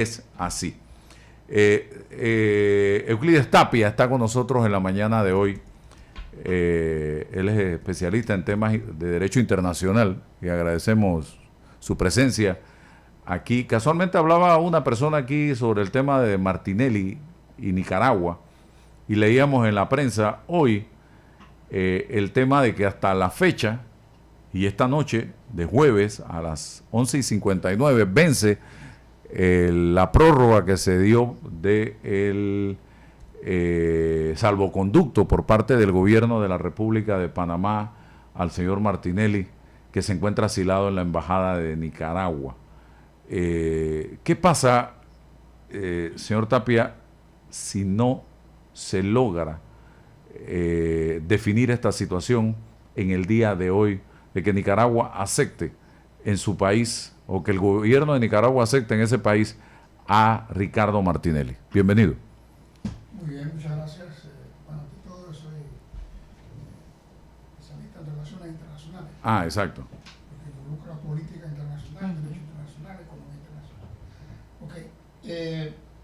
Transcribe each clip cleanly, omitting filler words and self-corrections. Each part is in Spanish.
es así. Euclides Tapia está con nosotros en la mañana de hoy. Él es especialista en temas de derecho internacional y agradecemos su presencia aquí. Casualmente hablaba una persona aquí sobre el tema de Martinelli y Nicaragua y leíamos en la prensa hoy el tema de que hasta la fecha y esta noche de jueves a las 11:59 vence la prórroga que se dio de el salvoconducto por parte del gobierno de la República de Panamá al señor Martinelli, que se encuentra asilado en la embajada de Nicaragua. ¿Qué pasa, señor Tapia, si no se logra definir esta situación en el día de hoy, de que Nicaragua acepte en su país, o que el gobierno de Nicaragua acepte en ese país a Ricardo Martinelli? Bienvenido. Muy bien, muchas gracias. Bueno, ante todo soy especialista en relaciones internacionales. Ah, exacto. Porque involucra política internacional, derecho internacional, economía internacional. Ok,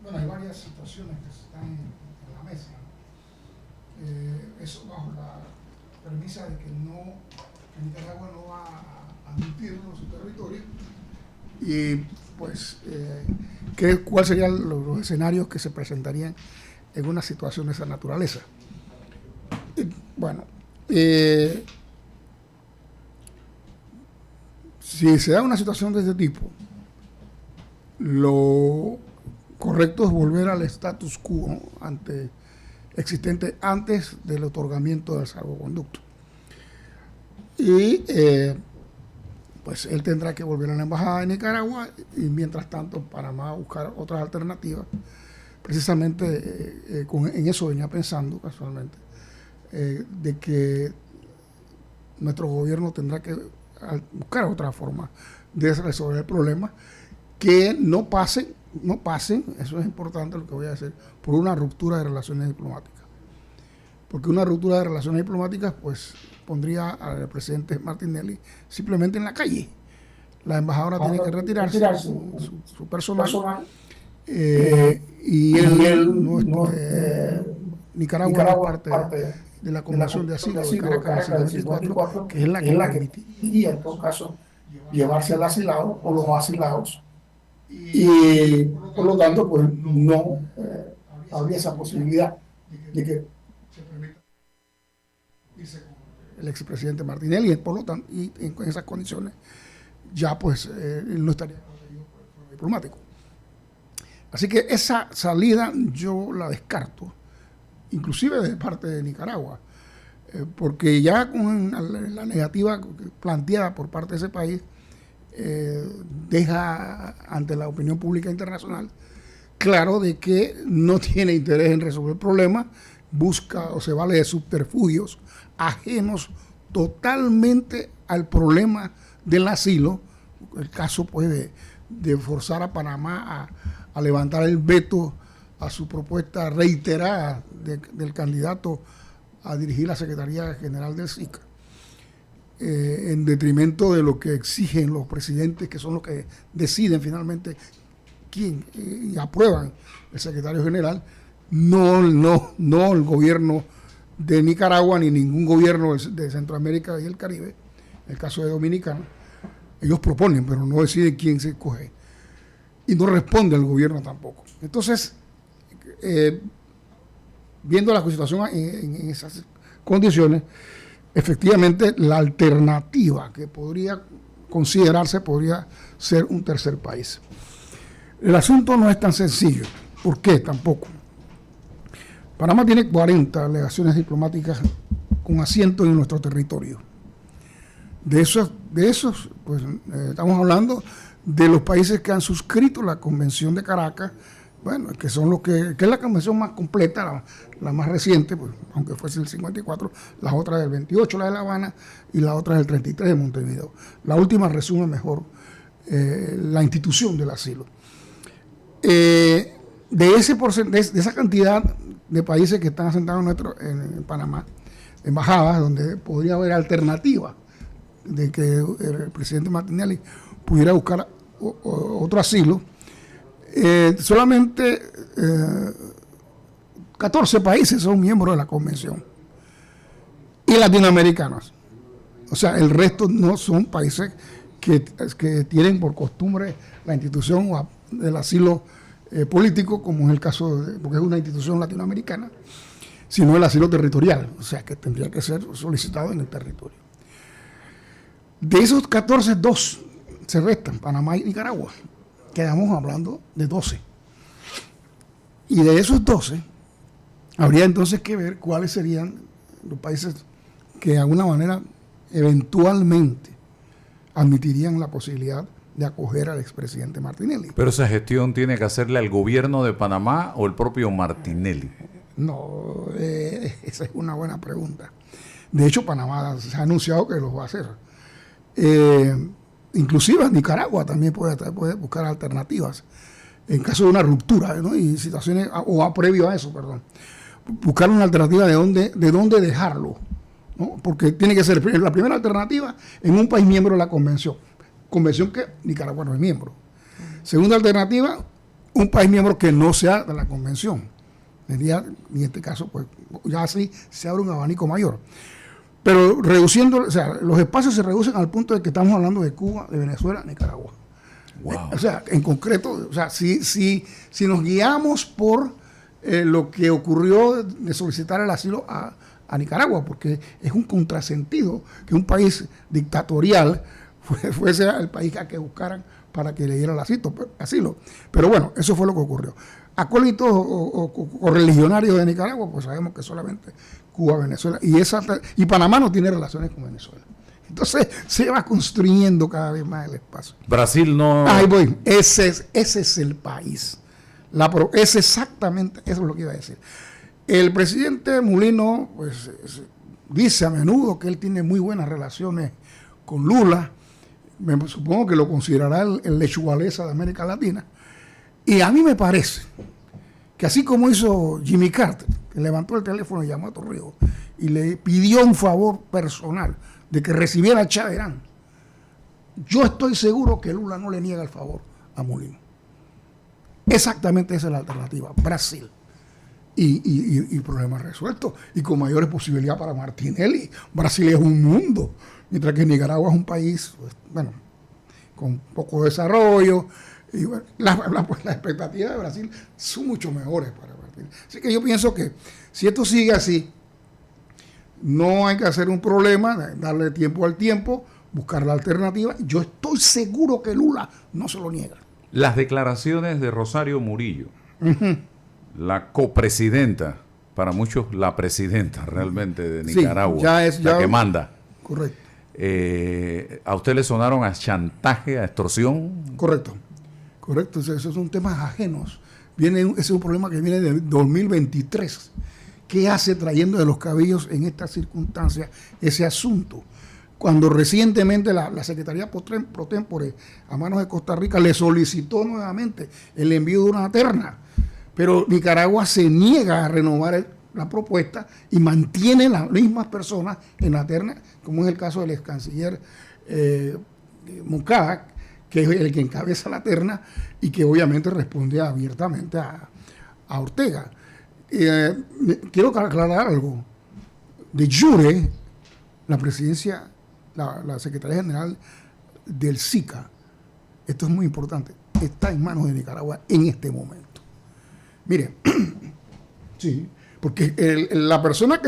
bueno, hay varias situaciones que están en la mesa. Eso bajo la premisa de que Nicaragua no va a admitirlo en su territorio. Y pues, ¿cuáles serían los escenarios que se presentarían en una situación de esa naturaleza? Bueno, si se da una situación de este tipo, lo correcto es volver al status quo existente antes del otorgamiento del salvoconducto. Y pues él tendrá que volver a la embajada de Nicaragua y mientras tanto Panamá buscar otras alternativas. Precisamente en eso venía pensando casualmente, de que nuestro gobierno tendrá que buscar otra forma de resolver el problema, que no pasen, eso es importante lo que voy a decir, por una ruptura de relaciones diplomáticas. Porque una ruptura de relaciones diplomáticas pues pondría al presidente Martinelli simplemente en la calle. La embajadora tiene que retirarse su personal. Nicaragua no es parte de la Convención de Asilo de Caracas del 54, que es la que permitiría en todo caso llevarse al asilado o los asilados, y por lo tanto pues no habría esa posibilidad de que se permita irse con el expresidente Martinelli, y por lo tanto, y en esas condiciones ya pues él no estaría protegido por el foro diplomático. Así que esa salida yo la descarto, inclusive de parte de Nicaragua, porque ya con la negativa planteada por parte de ese país, deja ante la opinión pública internacional claro de que no tiene interés en resolver el problema, busca o se vale de subterfugios ajenos totalmente al problema del asilo. El caso pues de forzar a Panamá a levantar el veto a su propuesta reiterada del candidato a dirigir la Secretaría General del SICA, en detrimento de lo que exigen los presidentes, que son los que deciden finalmente quién y aprueban el secretario general, no el gobierno de Nicaragua ni ningún gobierno de Centroamérica y el Caribe. En el caso de Dominicana, ellos proponen, pero no deciden quién se escoge, y no responde el gobierno tampoco. Entonces, viendo la situación en esas condiciones, efectivamente la alternativa que podría considerarse podría ser un tercer país. El asunto no es tan sencillo. ¿Por qué? Tampoco. Panamá tiene 40 delegaciones diplomáticas con asiento en nuestro territorio. De esos pues estamos hablando de los países que han suscrito la Convención de Caracas, bueno, que son los que es la convención más completa, la más reciente, pues, aunque fuese el 54, las otras del 28, la de La Habana, y la otra del 33 de Montevideo. La última resume mejor la institución del asilo. De esa cantidad de países que están asentados en Panamá, embajadas donde podría haber alternativa de que el presidente Martinelli pudiera buscar otro asilo, Solamente 14 países son miembros de la convención y latinoamericanos. O sea, el resto no son países que tienen por costumbre la institución del asilo político, como es el caso, porque es una institución latinoamericana, sino el asilo territorial, o sea, que tendría que ser solicitado en el territorio. De esos 14, 2 se restan, Panamá y Nicaragua. Quedamos hablando de 12. Y de esos 12, habría entonces que ver cuáles serían los países que de alguna manera eventualmente admitirían la posibilidad de acoger al expresidente Martinelli. Pero esa gestión tiene que hacerle al gobierno de Panamá o el propio Martinelli. No, esa es una buena pregunta. De hecho, Panamá se ha anunciado que lo va a hacer. Inclusive Nicaragua también puede buscar alternativas en caso de una ruptura, ¿no? Y situaciones, o previo a eso, perdón. Buscar una alternativa de dónde dejarlo, ¿no? Porque tiene que ser la primera alternativa en un país miembro de la convención que Nicaragua no es miembro. Segunda alternativa, un país miembro que no sea de la convención. En este caso, pues ya así se abre un abanico mayor. Pero reduciendo, o sea, los espacios se reducen al punto de que estamos hablando de Cuba, de Venezuela, Nicaragua. Wow. O sea, en concreto, o sea, si nos guiamos por lo que ocurrió de solicitar el asilo a Nicaragua, porque es un contrasentido que un país dictatorial fuese el país a que buscaran para que le diera el asilo. Pero bueno, eso fue lo que ocurrió. Acólitos o religionarios de Nicaragua, pues sabemos que solamente Cuba, Venezuela, y Panamá no tiene relaciones con Venezuela. Entonces se va construyendo cada vez más el espacio. Brasil no... Ahí voy, ese es el país. Es exactamente, eso es lo que iba a decir. El presidente Mulino, pues, dice a menudo que él tiene muy buenas relaciones con Lula. Supongo que lo considerará el lechugalesa de América Latina. Y a mí me parece que así como hizo Jimmy Carter, que levantó el teléfono y llamó a Torrijos y le pidió un favor personal de que recibiera a Chaverán, yo estoy seguro que Lula no le niega el favor a Mulino. Exactamente esa es la alternativa, Brasil. Y problemas resueltos, y con mayores posibilidades para Martinelli. Brasil es un mundo, mientras que Nicaragua es un país, pues, bueno, con poco desarrollo. Y bueno, las expectativas de Brasil son mucho mejores para Brasil. Así que yo pienso que si esto sigue así, no hay que hacer un problema, darle tiempo al tiempo, buscar la alternativa. Yo estoy seguro que Lula no se lo niega. Las declaraciones de Rosario Murillo, la copresidenta, para muchos la presidenta realmente de Nicaragua, sí, la que manda. Correcto. ¿A usted le sonaron a chantaje, a extorsión? Correcto. Esos son temas ajenos. Ese es un problema que viene de 2023. ¿Qué hace trayendo de los cabellos en estas circunstancias ese asunto? Cuando recientemente la Secretaría Pro Tempore a manos de Costa Rica le solicitó nuevamente el envío de una terna, pero Nicaragua se niega a renovar la propuesta y mantiene las mismas personas en la terna, como es el caso del ex canciller Moncada, que es el que encabeza la terna y que obviamente responde abiertamente a Ortega. Quiero aclarar algo. De jure, la presidencia, la Secretaría General del SICA, esto es muy importante, está en manos de Nicaragua en este momento. Mire, sí, porque la persona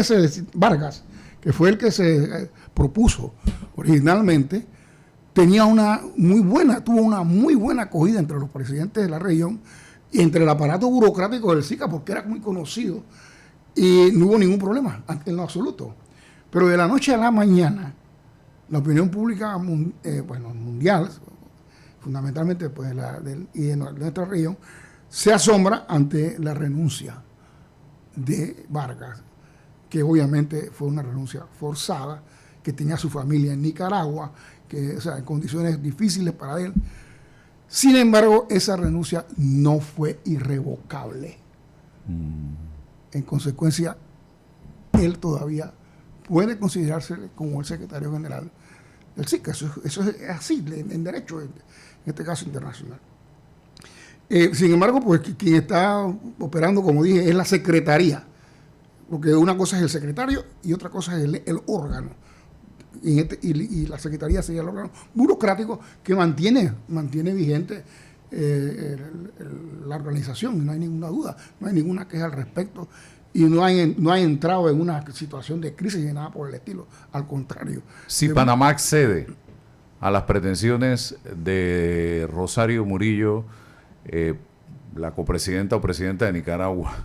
Vargas, que fue el que se propuso originalmente, tuvo una muy buena acogida entre los presidentes de la región y entre el aparato burocrático del SICA, porque era muy conocido y no hubo ningún problema en lo absoluto. Pero de la noche a la mañana, la opinión pública mundial, fundamentalmente pues, y de nuestra región, se asombra ante la renuncia de Vargas, que obviamente fue una renuncia forzada, que tenía su familia en Nicaragua, o sea, en condiciones difíciles para él. Sin embargo, esa renuncia no fue irrevocable. En consecuencia, él todavía puede considerarse como el secretario general del SICA. Eso es así, en derecho, en este caso internacional. Sin embargo, pues quien está operando, como dije, es la secretaría, porque una cosa es el secretario y otra cosa es el órgano. Y la secretaría sería el órgano burocrático que mantiene vigente la organización, no hay ninguna duda, no hay ninguna queja al respecto, y no hay entrado en una situación de crisis ni nada por el estilo, al contrario. Si Panamá accede a las pretensiones de Rosario Murillo, la copresidenta o presidenta de Nicaragua,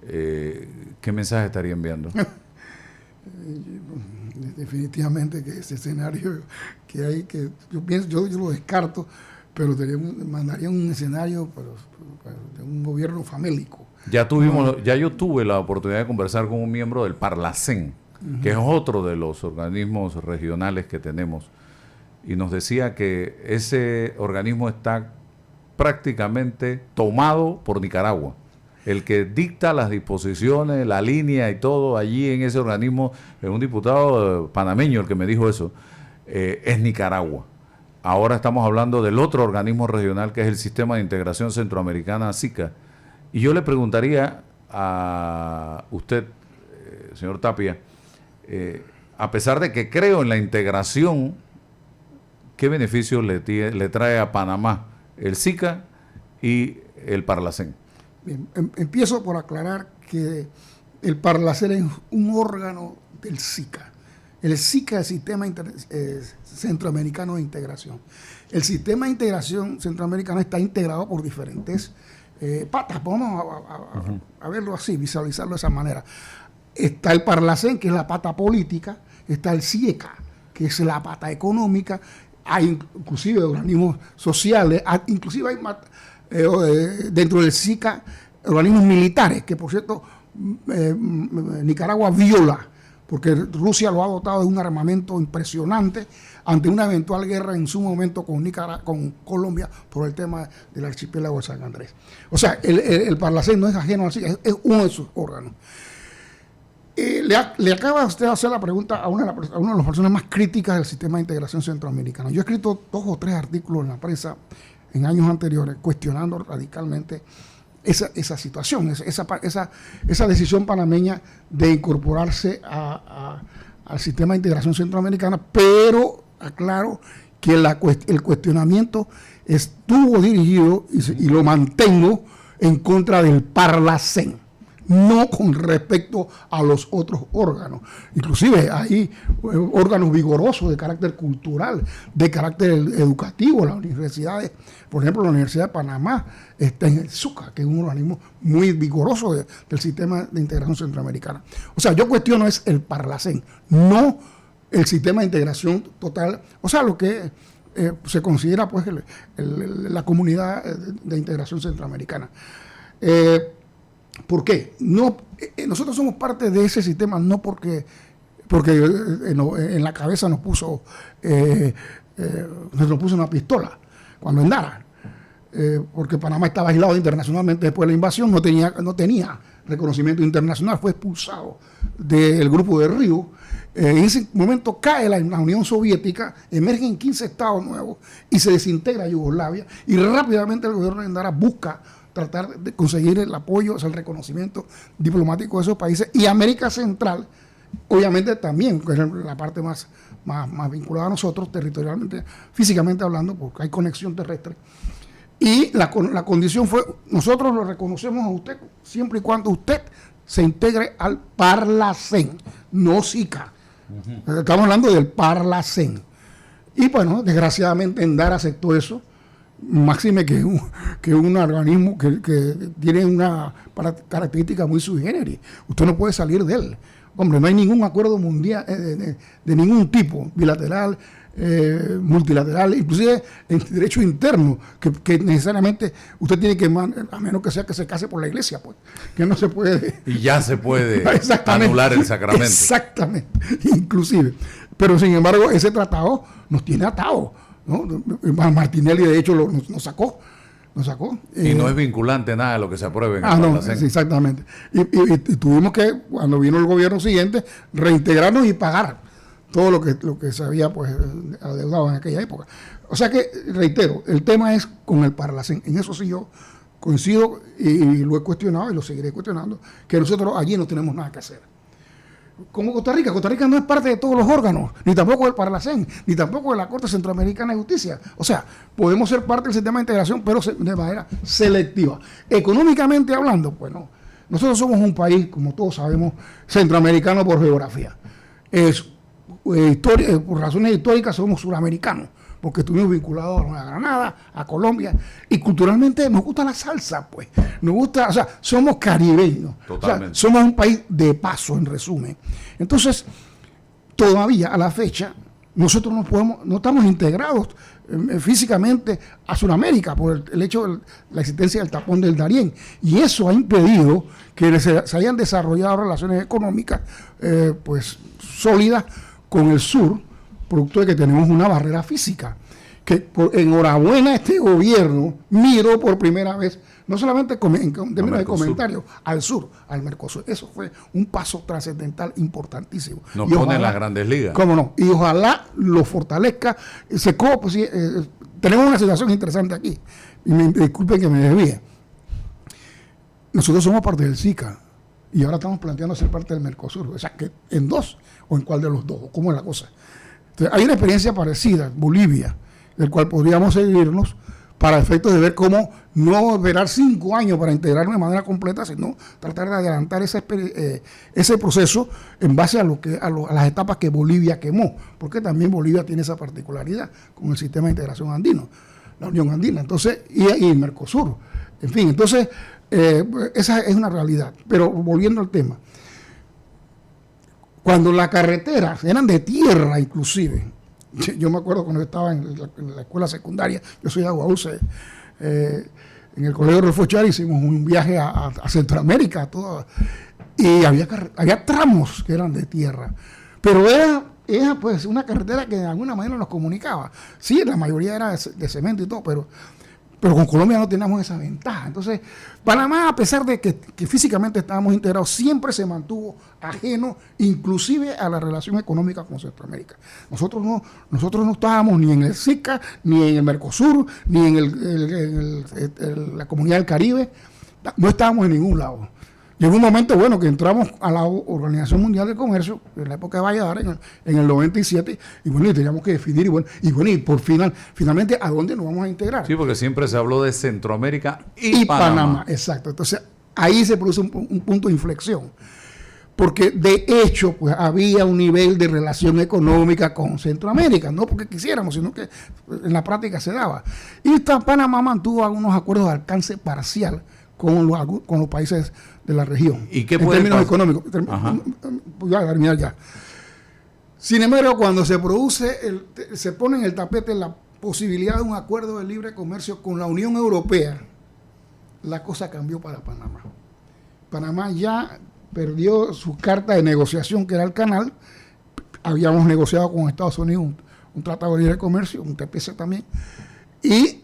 ¿qué mensaje estaría enviando? Definitivamente que ese escenario que hay, que yo lo descarto, pero mandaría un escenario de un gobierno famélico. Ya yo tuve la oportunidad de conversar con un miembro del Parlacén, que es otro de los organismos regionales que tenemos, y nos decía que ese organismo está prácticamente tomado por Nicaragua. El que dicta las disposiciones, la línea y todo allí en ese organismo, es un diputado panameño el que me dijo eso, es Nicaragua. Ahora estamos hablando del otro organismo regional que es el Sistema de Integración Centroamericana, SICA. Y yo le preguntaría a usted, señor Tapia, a pesar de que creo en la integración, ¿qué beneficios le trae a Panamá el SICA y el Parlacén? Bien, empiezo por aclarar que el Parlacén es un órgano del SICA. El SICA es el Sistema Centroamericano de Integración. El Sistema de Integración Centroamericano está integrado por diferentes patas. Vamos a verlo así, visualizarlo de esa manera. Está el Parlacén, que es la pata política. Está el CIECA, que es la pata económica. Hay inclusive organismos sociales, inclusive hay dentro del SICA organismos militares, que por cierto Nicaragua viola, porque Rusia lo ha dotado de un armamento impresionante ante una eventual guerra en su momento con Colombia por el tema del archipiélago de San Andrés. O sea, el Parlacén no es ajeno al SICA, es uno de sus órganos. Le acaba usted de hacer la pregunta a una de las personas más críticas del Sistema de Integración Centroamericano. Yo he escrito 2 o 3 artículos en la prensa en años anteriores cuestionando radicalmente esa situación, esa decisión panameña de incorporarse al Sistema de Integración Centroamericana, pero aclaro que el cuestionamiento estuvo dirigido y lo mantengo en contra del Parlacén, no con respecto a los otros órganos. Inclusive hay órganos vigorosos de carácter cultural, de carácter educativo. Las universidades, por ejemplo, la Universidad de Panamá está en el SUCA, que es un organismo muy vigoroso del Sistema de Integración Centroamericana. O sea, yo cuestiono es el Parlacén, no el Sistema de Integración Total, o sea, lo que se considera pues la Comunidad de Integración Centroamericana. ¿Por qué? Nosotros somos parte de ese sistema no porque en la cabeza nos puso una pistola cuando en Dara, porque Panamá estaba aislado internacionalmente después de la invasión, no tenía reconocimiento internacional, fue expulsado del grupo de Río. En ese momento cae la Unión Soviética, emergen 15 estados nuevos y se desintegra Yugoslavia, y rápidamente el gobierno de Endara busca tratar de conseguir el apoyo, o sea, el reconocimiento diplomático de esos países, y América Central, obviamente también, que es la parte más vinculada a nosotros territorialmente, físicamente hablando, porque hay conexión terrestre. Y la condición fue, nosotros lo reconocemos a usted siempre y cuando usted se integre al Parlacén, no SICA. Estamos hablando del Parlacén. Y bueno, desgraciadamente Endara aceptó eso, máxime que un organismo que tiene una característica muy sui generis. Usted no puede salir de él. Hombre, no hay ningún acuerdo mundial de ningún tipo, bilateral, multilateral, inclusive en derecho interno, que necesariamente usted tiene que, a menos que sea que se case por la iglesia, pues, que no se puede. Y ya se puede anular el sacramento. Exactamente, inclusive. Pero sin embargo, ese tratado nos tiene atados, ¿no? Martinelli de hecho nos sacó. Y no es vinculante nada de lo que se apruebe en el Parlacén. Sí, exactamente. Y tuvimos que, cuando vino el gobierno siguiente, reintegrarnos y pagar todo lo que se había pues adeudado en aquella época. O sea que, reitero, el tema es con el Parlacén. En eso sí yo coincido y lo he cuestionado y lo seguiré cuestionando, que nosotros allí no tenemos nada que hacer. Como Costa Rica no es parte de todos los órganos, ni tampoco del Parlacén, ni tampoco de la Corte Centroamericana de Justicia. O sea, podemos ser parte del sistema de integración, pero de manera selectiva. Económicamente hablando, pues no. Nosotros somos un país, como todos sabemos, centroamericano por geografía. Por razones históricas somos suramericanos, porque estuvimos vinculados a Nueva Granada, a Colombia, y culturalmente nos gusta la salsa, pues. Nos gusta, o sea, somos caribeños. Totalmente. O sea, somos un país de paso, en resumen. Entonces, todavía a la fecha, nosotros no estamos integrados físicamente a Sudamérica por el hecho de la existencia del tapón del Darién. Y eso ha impedido que se hayan desarrollado relaciones económicas pues sólidas con el sur, producto de que tenemos una barrera física. Que enhorabuena este gobierno miró por primera vez, no solamente en términos de comentarios, al sur, al Mercosur. Eso fue un paso trascendental importantísimo. Nos pone en las grandes ligas. Cómo no, y ojalá lo fortalezca. Tenemos una situación interesante aquí, y disculpen que me desvíe. Nosotros somos parte del SICA, y ahora estamos planteando ser parte del Mercosur. O sea, que en dos, o en cuál de los dos, o cómo es la cosa. Entonces, hay una experiencia parecida, Bolivia, del cual podríamos seguirnos para efectos de ver cómo no esperar 5 años para integrarnos de manera completa, sino tratar de adelantar ese proceso en base a las etapas que Bolivia quemó, porque también Bolivia tiene esa particularidad con el sistema de integración andino, la Unión Andina, entonces, y el Mercosur. En fin, entonces, esa es una realidad. Pero volviendo al tema, cuando las carreteras eran de tierra inclusive, yo me acuerdo cuando estaba en la escuela secundaria, yo soy aguaúse, en el colegio Rolfo Char hicimos un viaje a Centroamérica, y había tramos que eran de tierra, pero era pues una carretera que de alguna manera nos comunicaba. Sí, la mayoría era de cemento y todo, pero con Colombia no teníamos esa ventaja. Entonces, Panamá, a pesar de que físicamente estábamos integrados, siempre se mantuvo ajeno, inclusive a la relación económica con Centroamérica. Nosotros no estábamos ni en el SICA, ni en el Mercosur, ni en la Comunidad del Caribe. No estábamos en ningún lado. Llegó un momento, bueno, que entramos a la Organización Mundial de Comercio, en la época de Valladares, en el 97, y bueno, y teníamos que definir, y por finalmente, ¿a dónde nos vamos a integrar? Sí, porque siempre se habló de Centroamérica y Panamá. Exacto. Entonces, ahí se produce un punto de inflexión. Porque, de hecho, pues había un nivel de relación económica con Centroamérica, no porque quisiéramos, sino que en la práctica se daba. Y Panamá mantuvo algunos acuerdos de alcance parcial con los países de la región. ¿Y qué puede en términos económicos? Voy a terminar ya. Sin embargo, cuando se pone en el tapete la posibilidad de un acuerdo de libre comercio con la Unión Europea, la cosa cambió para Panamá. Panamá ya perdió su carta de negociación, que era el canal. Habíamos negociado con Estados Unidos un tratado de libre comercio, un TPC también, y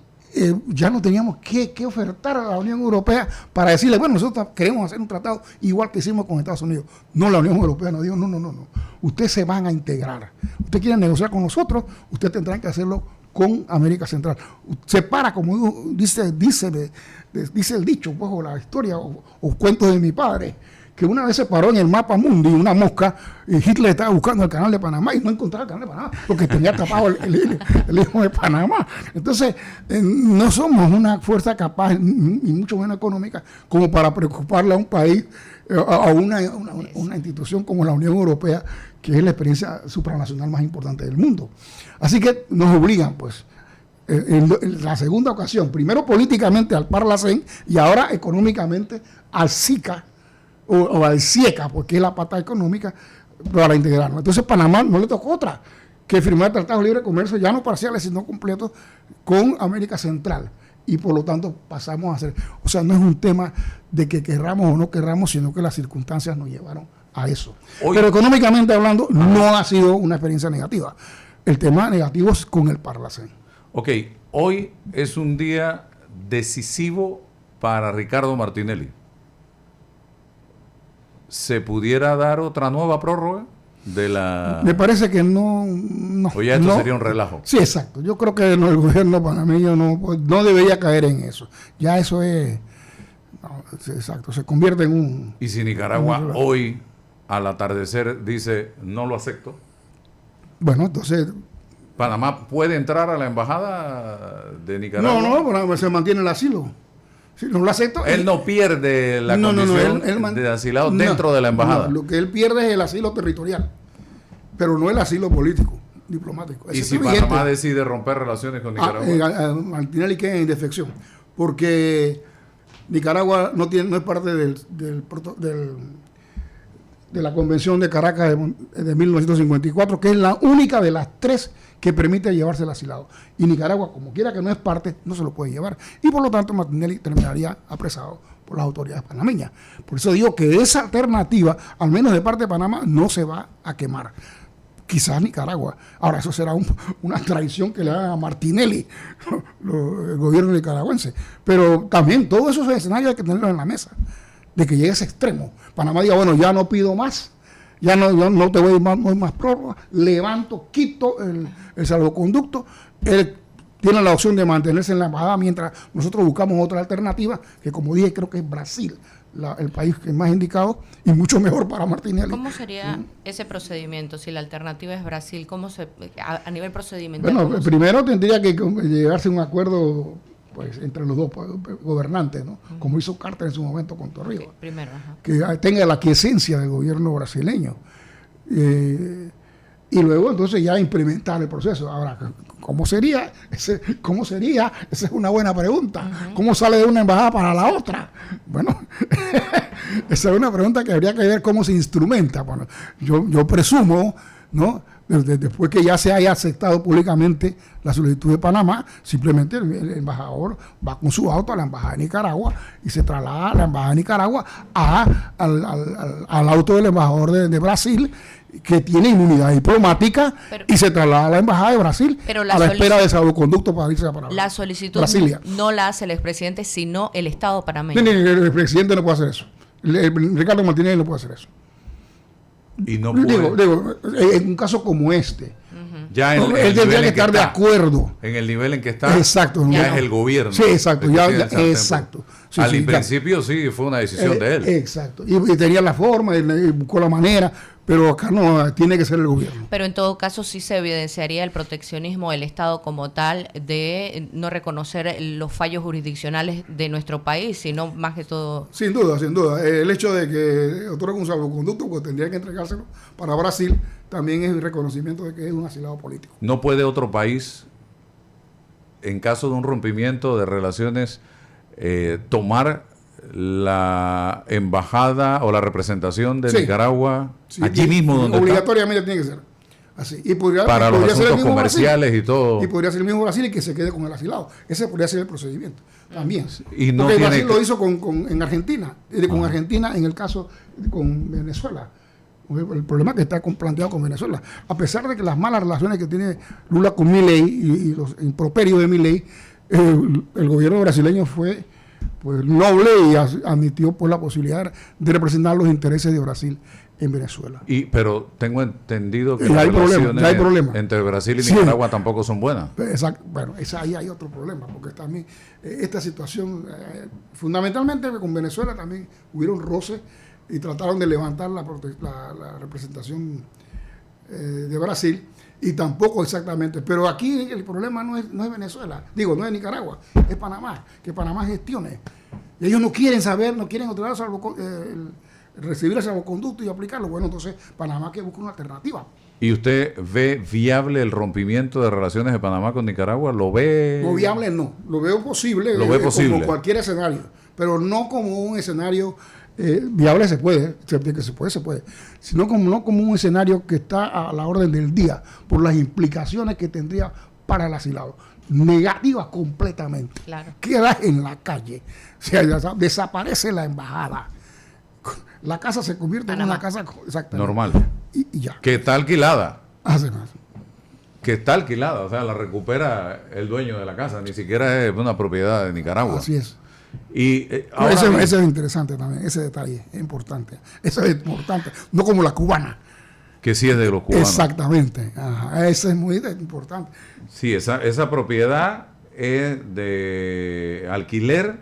ya no teníamos que ofertar a la Unión Europea para decirle, bueno, nosotros queremos hacer un tratado igual que hicimos con Estados Unidos. No, la Unión Europea nos dijo, no. Ustedes se van a integrar. Ustedes quieren negociar con nosotros, ustedes tendrán que hacerlo con América Central. Se para, como dice el dicho, pues, o la historia, o cuentos de mi padre, que una vez se paró en el mapa mundi una mosca y Hitler estaba buscando el canal de Panamá y no encontraba el canal de Panamá porque tenía tapado el hijo de Panamá. Entonces, no somos una fuerza capaz, y mucho menos económica, como para preocuparle a un país, a una institución como la Unión Europea, que es la experiencia supranacional más importante del mundo. Así que nos obligan, pues, en la segunda ocasión, primero políticamente al Parlacén y ahora económicamente al SICA, o al CIECA, porque es la pata económica, para integrarnos. Entonces Panamá no le tocó otra que firmar tratados de libre comercio, ya no parciales, sino completos, con América Central. Y por lo tanto pasamos a hacer, o sea, no es un tema de que querramos o no querramos, sino que las circunstancias nos llevaron a eso. Pero económicamente hablando, no ha sido una experiencia negativa. El tema negativo es con el Parlacén. Ok, hoy es un día decisivo para Ricardo Martinelli. ¿Se pudiera dar otra nueva prórroga de la... Me parece que no. O ya esto sería un relajo. Sí, exacto. Yo creo que el gobierno panameño no debería caer en eso. Ya eso es. No, exacto, se convierte en un... Y si Nicaragua hoy, al atardecer, dice no lo acepto, bueno, entonces... ¿Panamá puede entrar a la embajada de Nicaragua? No, se mantiene el asilo. Si no lo acepto... Él no pierde la condición de asilado dentro de la embajada. Lo que él pierde es el asilo territorial, pero no el asilo político, diplomático. ¿Y si Panamá decide romper relaciones con Nicaragua? Martinelli queda en indefección, porque Nicaragua no es parte de la Convención de Caracas de 1954, que es la única de las tres que permite llevarse el asilado. Y Nicaragua, como quiera que no es parte, no se lo puede llevar. Y por lo tanto, Martinelli terminaría apresado por las autoridades panameñas. Por eso digo que esa alternativa, al menos de parte de Panamá, no se va a quemar. Quizás Nicaragua. Ahora, eso será una traición que le hagan a Martinelli, el gobierno nicaragüense. Pero también todos esos escenarios hay que tenerlos en la mesa, de que llegue a ese extremo. Panamá diga, bueno, ya no pido más, ya no te voy a dar más prórroga, levanto, quito el salvoconducto. Él tiene la opción de mantenerse en la embajada mientras nosotros buscamos otra alternativa, que como dije, creo que es Brasil, el país que es más indicado y mucho mejor para Martinelli. ¿Cómo sería ese procedimiento? Si la alternativa es Brasil, ¿cómo a nivel procedimental? Bueno, primero tendría que llegarse a un acuerdo entre los dos gobernantes, ¿no? Como hizo Carter en su momento con Torrijos. Okay, primero, que tenga la quiescencia del gobierno brasileño. Y luego entonces ya implementar el proceso. Ahora, ¿cómo sería? Esa es una buena pregunta. ¿Cómo sale de una embajada para la otra? Bueno, esa es una pregunta que habría que ver cómo se instrumenta. Bueno, yo presumo, ¿no? Después que ya se haya aceptado públicamente la solicitud de Panamá, simplemente el embajador va con su auto a la embajada de Nicaragua y se traslada a la embajada de Nicaragua al auto del embajador de Brasil, que tiene inmunidad diplomática, y se traslada a la embajada de Brasil a la espera de salvoconducto para irse para la solicitud Brasilia. No la hace el expresidente, sino el Estado panameño. El presidente no puede hacer eso. Ricardo Martinelli no puede hacer eso. Y no puede. Digo, en un caso como este, ya él tendría que estar de acuerdo. En el nivel en que está, exacto, ya es el gobierno. Sí, exacto. Exacto. Sí, al principio sí fue una decisión de él. Exacto. Y tenía la forma, y buscó la manera, pero acá no, tiene que ser el gobierno. Pero en todo caso sí se evidenciaría el proteccionismo del Estado como tal, de no reconocer los fallos jurisdiccionales de nuestro país, sino más que todo... Sin duda. El hecho de que otorgue un salvoconducto, pues tendría que entregárselo para Brasil, también es el reconocimiento de que es un asilado político. ¿No puede otro país, en caso de un rompimiento de relaciones, tomar la embajada o la representación de Nicaragua allí mismo donde obligatoriamente está? Tiene que ser así. Y para los asuntos comerciales Brasil, y todo. Y podría ser el mismo Brasil y que se quede con el asilado. Ese podría ser el procedimiento también. Y no porque Brasil lo hizo en Argentina, con Argentina en el caso con Venezuela. El problema que está planteado con Venezuela, a pesar de que las malas relaciones que tiene Lula con Milei y los improperios de Milei, el gobierno brasileño fue noble y admitió la posibilidad de representar los intereses de Brasil en Venezuela. Pero tengo entendido que las relaciones entre Brasil y Nicaragua tampoco son buenas. Exacto. Bueno, ahí hay otro problema, porque también esta situación, fundamentalmente con Venezuela también hubieron roces y trataron de levantar la representación de Brasil, y tampoco exactamente. Pero aquí el problema no es Venezuela, no es Nicaragua, es Panamá, que Panamá gestione. Y ellos no quieren saber, no quieren otorgar recibir el salvoconducto y aplicarlo. Bueno, entonces Panamá que busca una alternativa. ¿Y usted ve viable el rompimiento de relaciones de Panamá con Nicaragua? ¿Lo ve? No viable no, lo veo posible, como cualquier escenario, pero no como un escenario viable se puede, sino no como un escenario que está a la orden del día por las implicaciones que tendría para el asilado. Negativas completamente. Claro. Queda en la calle, o sea, desaparece la embajada. La casa se convierte en una casa normal. Y ya. Que está alquilada. Hace más. Que está alquilada, o sea, la recupera el dueño de la casa, ni siquiera es una propiedad de Nicaragua. Así es. Y ese es interesante también, ese detalle es importante. Eso es importante, no como la cubana, Que sí es de los cubanos. Exactamente. Ajá, eso es muy importante. Sí, esa propiedad es de alquiler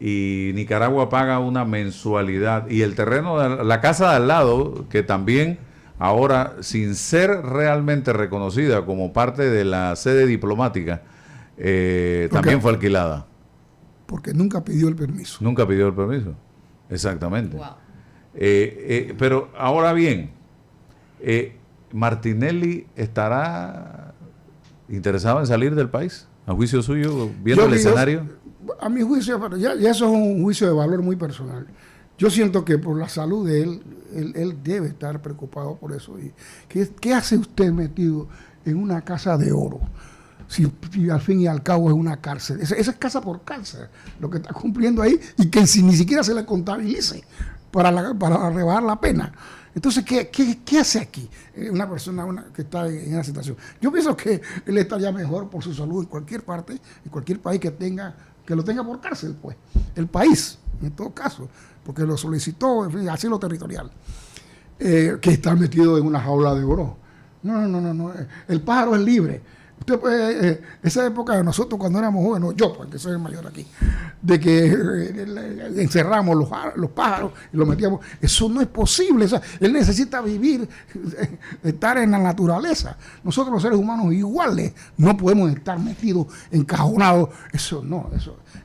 y Nicaragua paga una mensualidad. Y el terreno, la casa de al lado, que también ahora, sin ser realmente reconocida como parte de la sede diplomática, también fue alquilada. Porque nunca pidió el permiso. Nunca pidió el permiso. Exactamente. Wow. Pero ahora bien, ¿Martinelli estará interesado en salir del país? ¿A juicio suyo, viendo el escenario? A mi juicio, pero ya eso es un juicio de valor muy personal. Yo siento que por la salud de él debe estar preocupado por eso. Y ¿qué hace usted metido en una casa de oro? Si al fin y al cabo es una cárcel. Esa es casa por cárcel, lo que está cumpliendo ahí, y que ni siquiera se le contabilice para rebajar la pena. Entonces, ¿qué hace aquí una persona que está en esa situación? Yo pienso que él estaría mejor por su salud en cualquier parte, en cualquier país que lo tenga por cárcel, pues. El país, en todo caso, porque lo solicitó, en fin, asilo territorial, que está metido en una jaula de oro. No. El pájaro es libre. Usted puede, esa época de nosotros cuando éramos jóvenes, yo porque soy el mayor aquí, de que encerramos los pájaros y los metíamos, eso no es posible. O sea, él necesita vivir, estar en la naturaleza. Nosotros los seres humanos iguales no podemos estar metidos, encajonados, eso.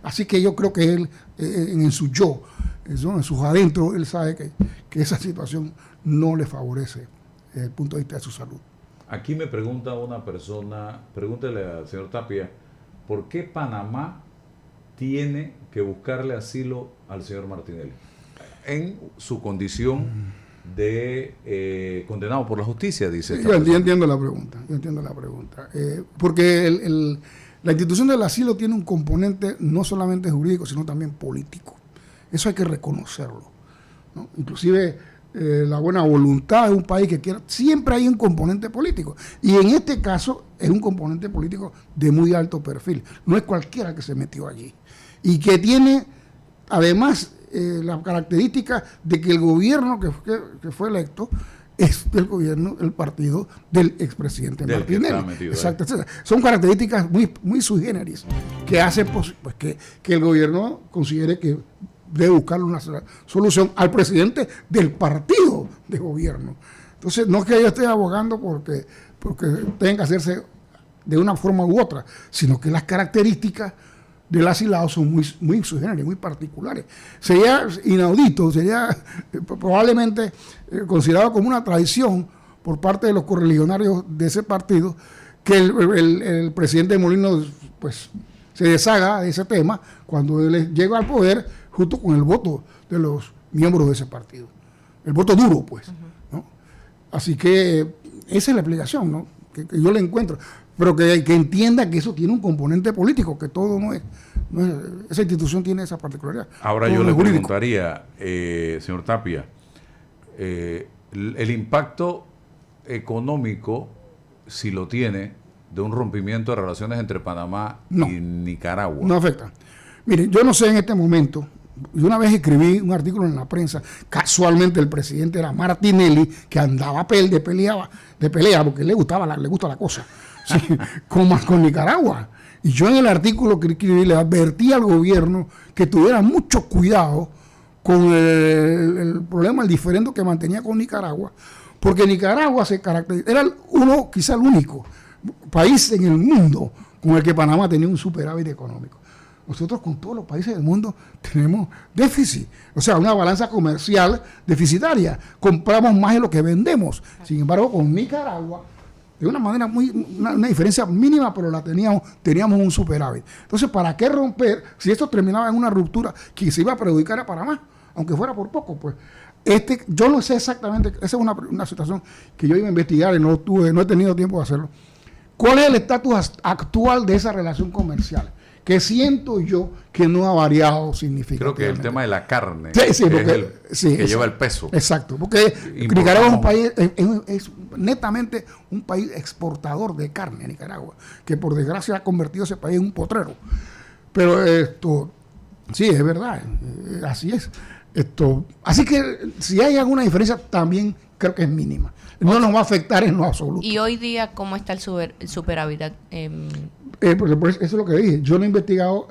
Así que yo creo que él, en su yo, en sus adentros, él sabe que esa situación no le favorece desde el punto de vista de su salud. Aquí me pregunta una persona, pregúntele al señor Tapia, ¿por qué Panamá tiene que buscarle asilo al señor Martinelli en su condición de condenado por la justicia? Dice. Yo entiendo la pregunta. Porque la institución del asilo tiene un componente no solamente jurídico, sino también político. Eso hay que reconocerlo, ¿no? Inclusive la buena voluntad de un país que quiera, siempre hay un componente político, y en este caso es un componente político de muy alto perfil, no es cualquiera que se metió allí, y que tiene además la característica de que el gobierno que fue electo es el partido del expresidente Martinelli. Exacto. Son características muy sui generis que hacen pues que el gobierno considere que debe buscar una solución al presidente del partido de gobierno. Entonces, no es que yo esté abogando porque tenga que hacerse de una forma u otra, sino que las características del asilado son muy sui generis, muy particulares. Sería inaudito, sería probablemente considerado como una traición por parte de los correligionarios de ese partido que el presidente Molino pues se deshaga de ese tema cuando él llega al poder, junto con el voto de los miembros de ese partido. El voto duro, pues, ¿no? Así que esa es la explicación, ¿no? Que yo le encuentro. Pero que entienda que eso tiene un componente político, que todo no es esa institución tiene esa particularidad. Ahora todo yo le preguntaría, señor Tapia, el impacto económico, si lo tiene, de un rompimiento de relaciones entre Panamá y Nicaragua. No afecta. Mire, yo no sé en este momento. Yo una vez escribí un artículo en la prensa, casualmente el presidente era Martinelli, que andaba de pelea, porque le gusta la cosa, sí, con Nicaragua. Y yo en el artículo que escribí le advertí al gobierno que tuviera mucho cuidado con el problema, el diferendo que mantenía con Nicaragua, porque Nicaragua era quizá el único país en el mundo con el que Panamá tenía un superávit económico. Nosotros con todos los países del mundo tenemos déficit, o sea, una balanza comercial deficitaria. Compramos más de lo que vendemos. Sin embargo, con Nicaragua, de una manera una diferencia mínima, pero teníamos un superávit. Entonces, ¿para qué romper si esto terminaba en una ruptura que se iba a perjudicar a Panamá, aunque fuera por poco? Pues yo no sé exactamente, esa es una situación que yo iba a investigar y no he tenido tiempo de hacerlo. ¿Cuál es el estatus actual de esa relación comercial? Que siento yo que no ha variado significativamente. Creo que el tema de la carne que lleva el peso. Exacto, porque Nicaragua es un país, es netamente un país exportador de carne, Nicaragua, que por desgracia ha convertido ese país en un potrero. Pero sí, es verdad, así es. Así que si hay alguna diferencia, también creo que es mínima. No nos va a afectar en lo absoluto. ¿Y hoy día cómo está el superávit? Pues eso es lo que dije. Yo no he investigado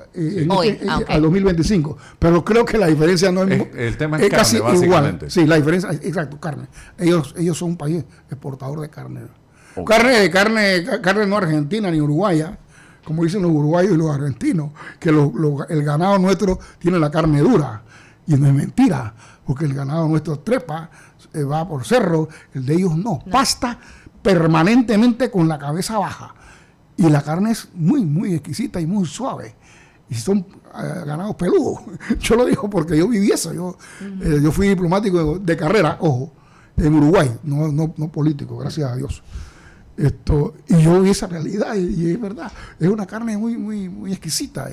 Hoy, al 2025, pero creo que la diferencia no es... El tema es carne, casi básicamente. igual. Sí, la diferencia, exacto, carne. Ellos son un país exportador de carne. Okay. Carne no argentina ni uruguaya, como dicen los uruguayos y los argentinos, que el ganado nuestro tiene la carne dura. Y no es mentira, porque el ganado nuestro trepa, va por cerro, el de ellos no. Pasta permanentemente con la cabeza baja. Y la carne es muy, muy exquisita y muy suave. Y son ganados peludos. Yo lo digo porque yo viví eso. Yo fui diplomático de carrera, ojo, en Uruguay, no político, gracias a Dios. Y yo vi esa realidad y es verdad. Es una carne muy, muy, muy exquisita.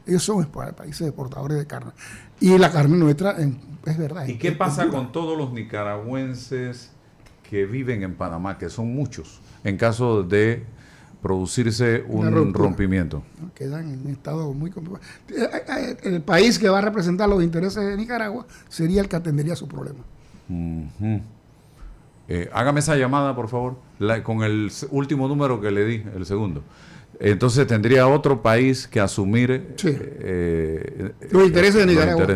Ellos son países exportadores de carne. Y la carne nuestra es verdad. ¿Y qué pasa con todos los nicaragüenses que viven en Panamá, que son muchos, en caso de producirse un rompimiento? Quedan en un estado muy complicado. El país que va a representar los intereses de Nicaragua sería el que atendería su problema. Hágame esa llamada, por favor, con el último número que le di, el segundo. Entonces tendría otro país que asumir los intereses de Nicaragua.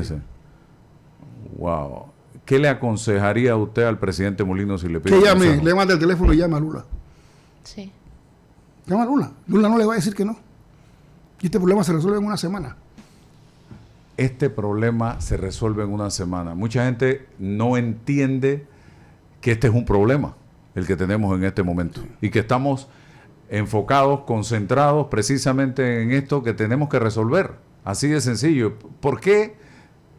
Wow. ¿Qué le aconsejaría a usted al presidente Mulino si le pide que llame, consejo? le mande el teléfono y llame a Lula? Sí. Llama a Lula. Lula no le va a decir que no. Y este problema se resuelve en una semana. Este problema se resuelve en una semana. Mucha gente no entiende que este es un problema, el que tenemos en este momento, y que estamos enfocados, concentrados precisamente en esto que tenemos que resolver. Así de sencillo. ¿Por qué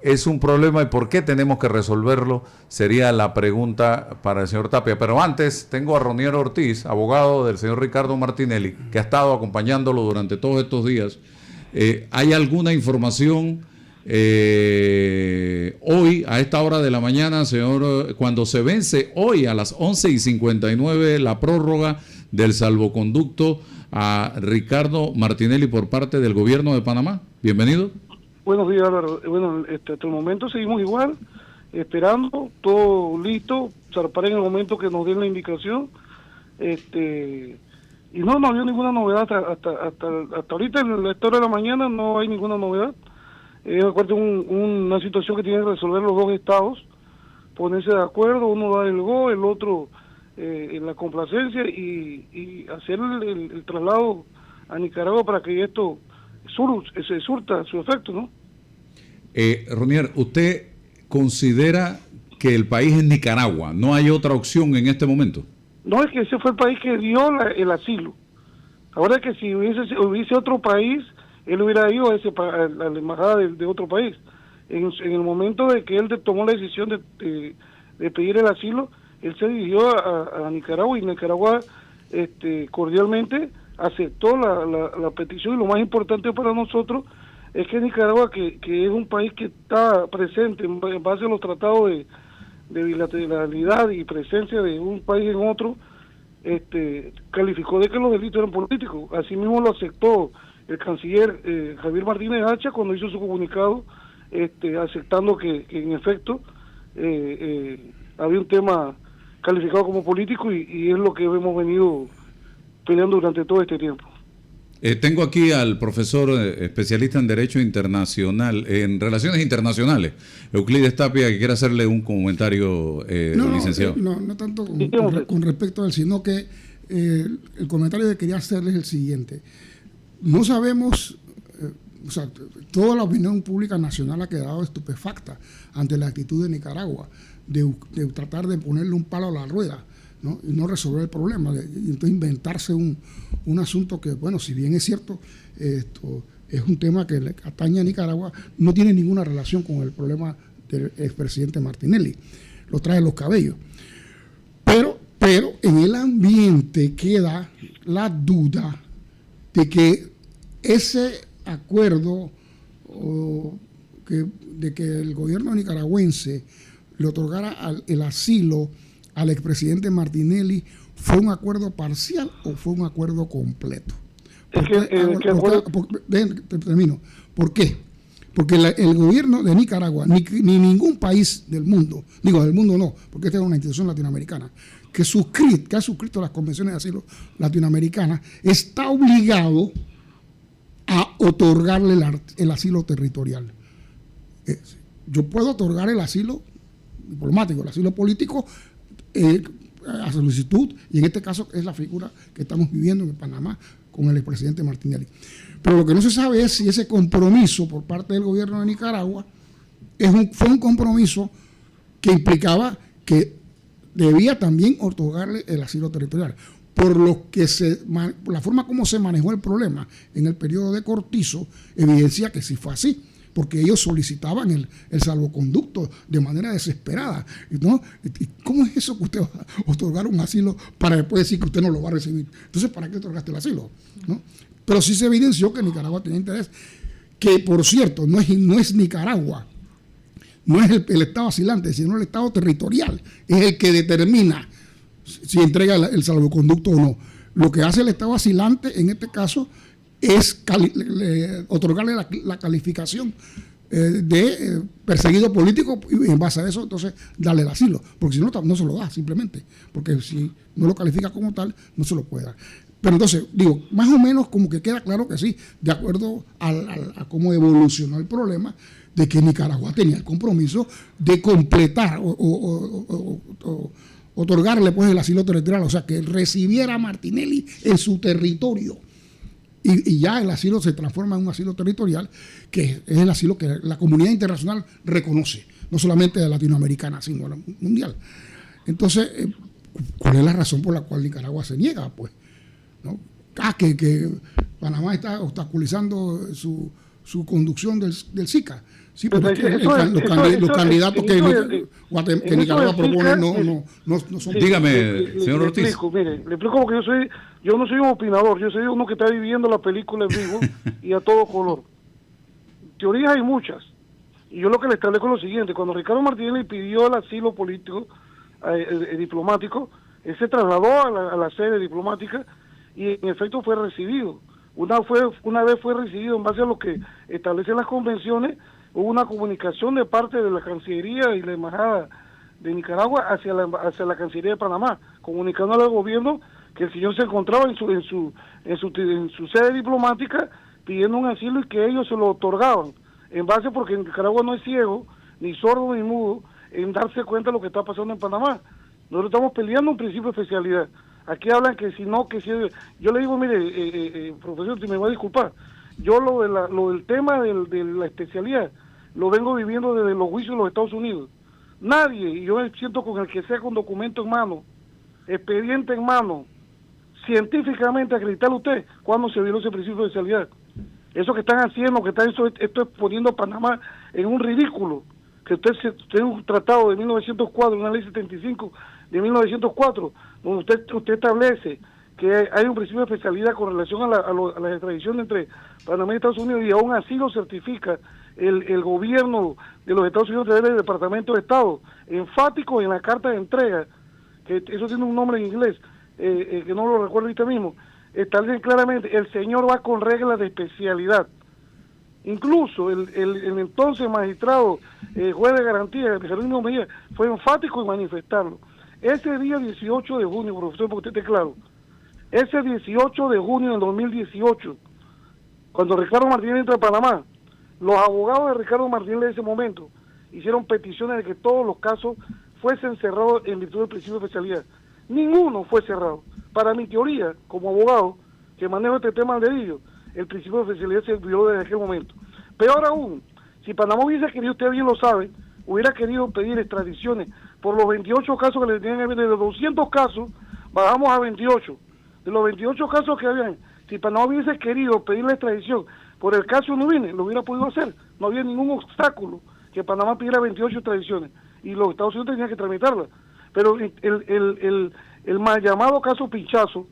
es un problema y por qué tenemos que resolverlo? Sería la pregunta para el señor Tapia. Pero antes tengo a Ronier Ortiz, abogado del señor Ricardo Martinelli, que ha estado acompañándolo durante todos estos días. ¿Hay alguna información hoy a esta hora de la mañana, señor, cuando se vence hoy a las 11:59 la prórroga del salvoconducto a Ricardo Martinelli por parte del gobierno de Panamá? Bienvenido. Buenos días, Álvaro. Bueno, hasta el momento seguimos igual, esperando, todo listo, zarpar en el momento que nos den la indicación. Y no había ninguna novedad hasta ahorita, en esta hora de la mañana no hay ninguna novedad. Acuérdate, una situación que tienen que resolver los dos estados, ponerse de acuerdo, uno da el go, el otro en la complacencia y hacer el traslado a Nicaragua para que esto se surta su efecto, ¿no? Ronier, ¿usted considera que el país es Nicaragua? ¿No hay otra opción en este momento? No, es que ese fue el país que dio el asilo. Ahora que si hubiese otro país, él hubiera ido a la embajada de otro país. En el momento de que él tomó la decisión de pedir el asilo, él se dirigió a Nicaragua y Nicaragua cordialmente aceptó la petición. Y lo más importante para nosotros es que Nicaragua, que es un país que está presente en base a los tratados de bilateralidad y presencia de un país en otro, calificó de que los delitos eran políticos. Asimismo lo aceptó el canciller Javier Martínez Hacha cuando hizo su comunicado, aceptando que en efecto había un tema calificado como político y es lo que hemos venido peleando durante todo este tiempo. Tengo aquí al profesor especialista en Derecho Internacional, en Relaciones Internacionales, Euclides Tapia, que quiere hacerle un comentario, licenciado. No tanto con respecto a él, sino que el comentario que quería hacerles es el siguiente. No sabemos, toda la opinión pública nacional ha quedado estupefacta ante la actitud de Nicaragua de tratar de ponerle un palo a la rueda, ¿no? Y no resolver el problema, y entonces inventarse un asunto que, bueno, si bien es cierto, esto es un tema que le atañe a Nicaragua, no tiene ninguna relación con el problema del expresidente Martinelli, lo trae los cabellos. Pero en el ambiente queda la duda de que ese acuerdo de que el gobierno nicaragüense le otorgara el asilo al expresidente Martinelli, ¿fue un acuerdo parcial o fue un acuerdo completo? Termino. ¿Por qué? Porque el gobierno de Nicaragua, ni ningún país del mundo, digo del mundo no, porque esta es una institución latinoamericana, que ha suscrito las convenciones de asilo latinoamericanas, está obligado a otorgarle el asilo territorial. Yo puedo otorgar el asilo diplomático, el asilo político, a solicitud, y en este caso es la figura que estamos viviendo en Panamá con el expresidente Martinelli. Pero lo que no se sabe es si ese compromiso por parte del gobierno de Nicaragua fue un compromiso que implicaba que debía también otorgarle el asilo territorial. Por la forma como se manejó el problema en el periodo de Cortizo, evidencia que sí fue así, porque ellos solicitaban el salvoconducto de manera desesperada, ¿no? ¿Y cómo es eso que usted va a otorgar un asilo para después decir que usted no lo va a recibir? Entonces, ¿para qué otorgaste el asilo? ¿No? Pero sí se evidenció que Nicaragua tenía interés, que por cierto, no es Nicaragua, no es el Estado asilante, sino el Estado territorial, es el que determina si entrega el salvoconducto o no. Lo que hace el Estado asilante en este caso es otorgarle la calificación de perseguido político, y en base a eso entonces darle el asilo, porque si no, no se lo da simplemente, porque si no lo califica como tal, no se lo puede dar. Pero entonces, digo, más o menos como que queda claro que sí, de acuerdo a cómo evolucionó el problema, de que Nicaragua tenía el compromiso de completar o otorgarle pues el asilo territorial, o sea, que recibiera a Martinelli en su territorio. Y ya el asilo se transforma en un asilo territorial, que es el asilo que la comunidad internacional reconoce, no solamente la latinoamericana, sino la mundial. Entonces, ¿cuál es la razón por la cual Nicaragua se niega? Pues, ¿no? Que Panamá está obstaculizando su conducción del SICA. Sí, porque los candidatos que Nicaragua propone no son. Dígame, señor Ortiz. Le explico porque yo no soy un opinador, yo soy uno que está viviendo la película en vivo y a todo color. Teorías hay muchas. Y yo lo que le establezco es lo siguiente: cuando Ricardo Martinelli pidió el asilo político, diplomático, él se trasladó a la sede diplomática y en efecto fue recibido. Una vez fue recibido en base a lo que establecen las convenciones, hubo una comunicación de parte de la Cancillería y la Embajada de Nicaragua hacia la Cancillería de Panamá, comunicándole al gobierno que el señor se encontraba en su sede diplomática pidiendo un asilo y que ellos se lo otorgaban, en base porque Nicaragua no es ciego, ni sordo, ni mudo, en darse cuenta de lo que está pasando en Panamá. Nosotros estamos peleando un principio de especialidad. Aquí hablan que si no, que si... Yo le digo, mire, profesor, si me va a disculpar, yo lo del tema de la especialidad lo vengo viviendo desde los juicios de los Estados Unidos. Nadie, y yo me siento con el que sea con documento en mano, expediente en mano, científicamente acreditarle usted cuándo se violó ese principio de especialidad. Eso que están haciendo, esto es poniendo a Panamá en un ridículo. Que usted un tratado de 1904, una ley 75 de 1904, donde usted establece que hay un principio de especialidad con relación a la extradición entre Panamá y Estados Unidos, y aún así lo certifica el gobierno de los Estados Unidos del Departamento de Estado, enfático en la carta de entrega, que eso tiene un nombre en inglés, que no lo recuerdo ahorita mismo, establece claramente, el señor va con reglas de especialidad. Incluso el entonces magistrado juez de garantía, Jerónimo Mejía, fue enfático en manifestarlo. Ese día 18 de junio, profesor, porque usted esté claro, ese 18 de junio del 2018, cuando Ricardo Martínez entra a Panamá, los abogados de Ricardo Martínez en ese momento hicieron peticiones de que todos los casos fuesen cerrados en virtud del principio de especialidad. Ninguno fue cerrado. Para mi teoría, como abogado, que manejo este tema al dedillo, el principio de especialidad se violó desde aquel momento. Peor aún, si Panamá hubiese querido, usted bien lo sabe, hubiera querido pedir extradiciones por los 28 casos que le tenían que ver, de los 200 casos, bajamos a 28. De los 28 casos que habían, si Panamá hubiese querido pedir la extradición por el caso Nubines, lo hubiera podido hacer. No había ningún obstáculo que Panamá pidiera 28 extradiciones y los Estados Unidos tenían que tramitarlas. Pero el mal llamado caso Pinchazo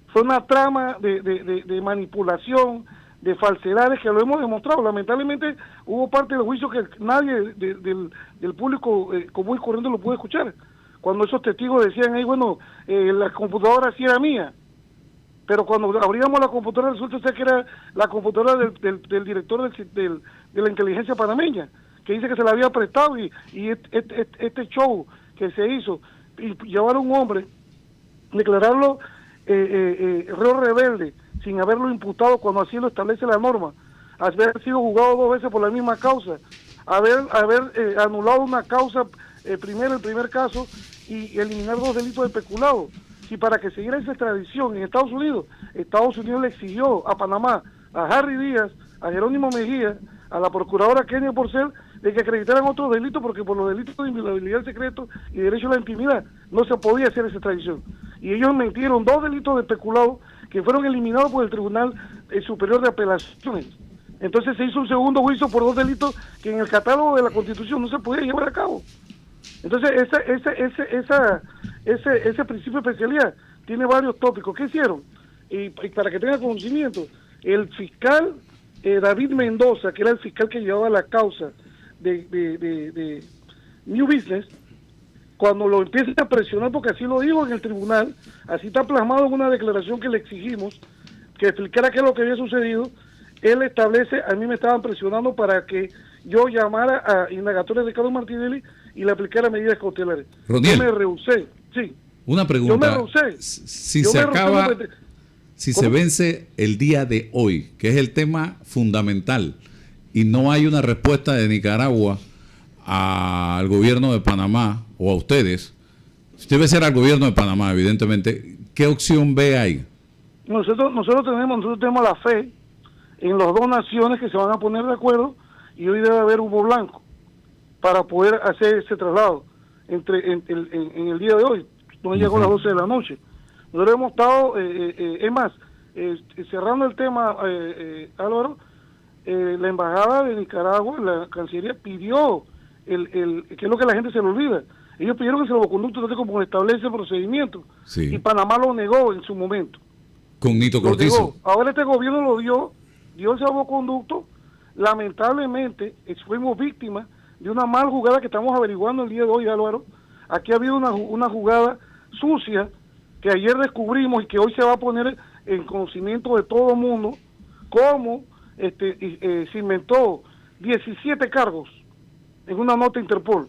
fue una trama de manipulación, de falsedades que lo hemos demostrado. Lamentablemente hubo parte del juicio que nadie del público común y corriente lo pudo escuchar. Cuando esos testigos decían, bueno, la computadora sí era mía. pero cuando abríamos la computadora resulta ser que era la computadora del director de la inteligencia panameña, que dice que se la había prestado y este show que se hizo, y llevar a un hombre, declararlo reo rebelde, sin haberlo imputado cuando así lo establece la norma, haber sido juzgado 2 veces por la misma causa, haber anulado una causa, el primer caso, y eliminar 2 delitos de peculado. Y para que siguiera esa extradición en Estados Unidos le exigió a Panamá, a Harry Díaz, a Jerónimo Mejía, a la procuradora Kenia Porcel, de que acreditaran otros delitos, porque por los delitos de inviolabilidad del secreto y derecho a la intimidad no se podía hacer esa extradición. Y ellos metieron 2 delitos de peculado que fueron eliminados por el Tribunal Superior de Apelaciones. Entonces se hizo un segundo juicio por 2 delitos que en el catálogo de la Constitución no se podía llevar a cabo. Entonces ese principio de especialidad tiene varios tópicos. ¿Qué hicieron? Y para que tenga conocimiento, el fiscal David Mendoza, que era el fiscal que llevaba la causa de New Business, cuando lo empiezan a presionar, porque así lo dijo en el tribunal, así está plasmado en una declaración que le exigimos, que explicara qué es lo que había sucedido, él establece, a mí me estaban presionando para que yo llamara a indagatoria de Ricardo Martinelli y le aplicara medidas cautelares. Roniel, yo me rehusé, sí. Una pregunta. Yo me rehusé. Si se vence el día de hoy, que es el tema fundamental, y no hay una respuesta de Nicaragua al gobierno de Panamá o a ustedes, debe ser al gobierno de Panamá, evidentemente, ¿qué opción ve ahí? Nosotros tenemos la fe en las 2 naciones que se van a poner de acuerdo, y hoy debe haber humo blanco para poder hacer ese traslado en el día de hoy. No llegó a las 12 de la noche. Nosotros hemos estado, es más, cerrando el tema, Álvaro, la embajada de Nicaragua, la Cancillería pidió, que es lo que la gente se le olvida, ellos pidieron que el salvoconducto tal como establece el procedimiento, sí. Y Panamá lo negó en su momento. Con Nito Cortizo. Ahora este gobierno lo dio el salvoconducto. Lamentablemente fuimos víctimas de una mal jugada que estamos averiguando el día de hoy, Álvaro. Aquí ha habido una jugada sucia que ayer descubrimos y que hoy se va a poner en conocimiento de todo el mundo, cómo se inventó 17 cargos en una nota Interpol,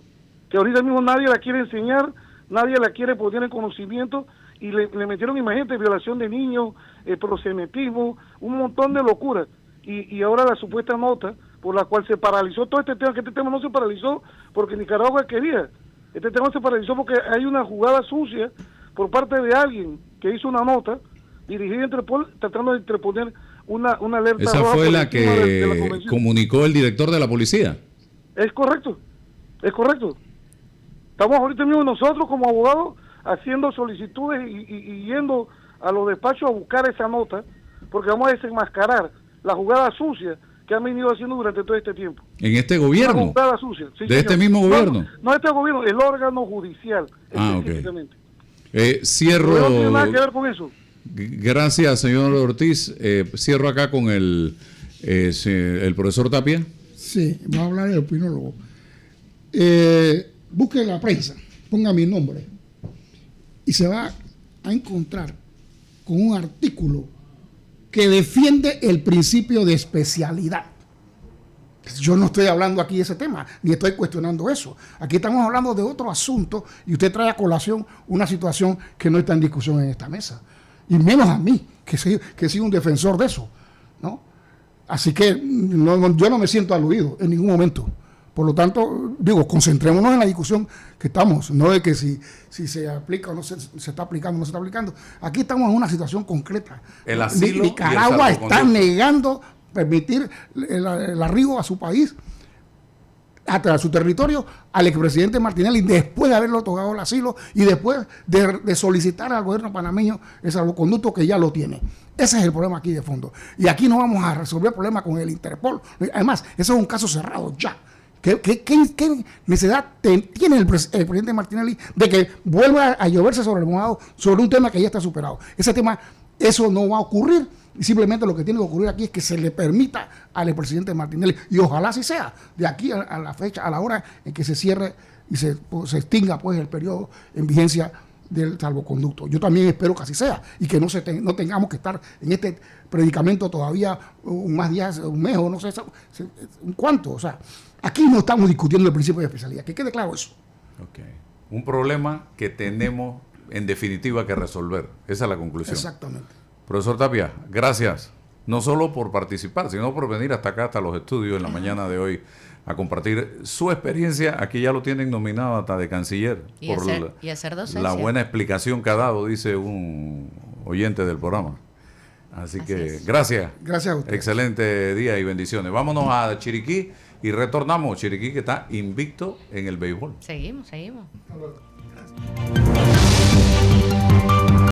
que ahorita mismo nadie la quiere enseñar, nadie la quiere poner en conocimiento, y le metieron, imagínate, violación de niños, proxenetismo, un montón de locuras. Y ahora la supuesta nota por la cual se paralizó todo este tema, que este tema no se paralizó porque Nicaragua quería, este tema se paralizó porque hay una jugada sucia por parte de alguien que hizo una nota dirigida a Interpol tratando de interponer una alerta. Esa fue la que comunicó el director de la policía. Es correcto. Estamos ahorita mismo nosotros como abogados haciendo solicitudes y yendo a los despachos a buscar esa nota, porque vamos a desenmascarar la jugada sucia que han venido haciendo durante todo este tiempo. ¿En este gobierno? Una jugada sucia. Sí, ¿De este mismo gobierno? No este gobierno, el órgano judicial, específicamente. Cierro... No tiene nada que ver con eso. Gracias, señor Ortiz. Cierro acá con el profesor Tapia. Sí, va a hablar el opinólogo. Busque la prensa, ponga mi nombre y se va a encontrar con un artículo que defiende el principio de especialidad. Yo no estoy hablando aquí de ese tema, ni estoy cuestionando eso. Aquí estamos hablando de otro asunto y usted trae a colación una situación que no está en discusión en esta mesa. Y menos a mí, que soy un defensor de eso, ¿no? Así que yo no me siento aludido en ningún momento. Por lo tanto, concentrémonos en la discusión que estamos, no de que si se aplica o no se está aplicando o no se está aplicando. Aquí estamos en una situación concreta. El asilo Nicaragua está negando permitir el arribo a su país, a su territorio, al expresidente Martinelli, después de haberle otorgado el asilo y después de solicitar al gobierno panameño el salvoconducto que ya lo tiene. Ese es el problema aquí de fondo. Y aquí no vamos a resolver el problema con el Interpol. Además, eso es un caso cerrado ya. ¿Qué necesidad tiene el presidente Martinelli de que vuelva a lloverse sobre el mojado sobre un tema que ya está superado? Ese tema, eso no va a ocurrir, y simplemente lo que tiene que ocurrir aquí es que se le permita al expresidente Martinelli, y ojalá así sea, de aquí a la fecha, a la hora en que se cierre y se extinga pues el periodo en vigencia del salvoconducto. Yo también espero que así sea y que no tengamos que estar en este predicamento todavía más días, un mes o no sé un cuánto. O sea, aquí no estamos discutiendo el principio de especialidad, que quede claro eso. Okay. Un problema que tenemos en definitiva que resolver. Esa es la conclusión. Exactamente. Profesor Tapia, gracias. No solo por participar, sino por venir hasta acá, hasta los estudios en la mañana de hoy, a compartir su experiencia. Aquí ya lo tienen nominado hasta de canciller. Y por hacer docencia. la buena explicación que ha dado, dice un oyente del programa. Así que gracias. Gracias a usted. Excelente día y bendiciones. Vámonos a Chiriquí y retornamos. Chiriquí que está invicto en el béisbol. Seguimos. Hasta luego. Gracias.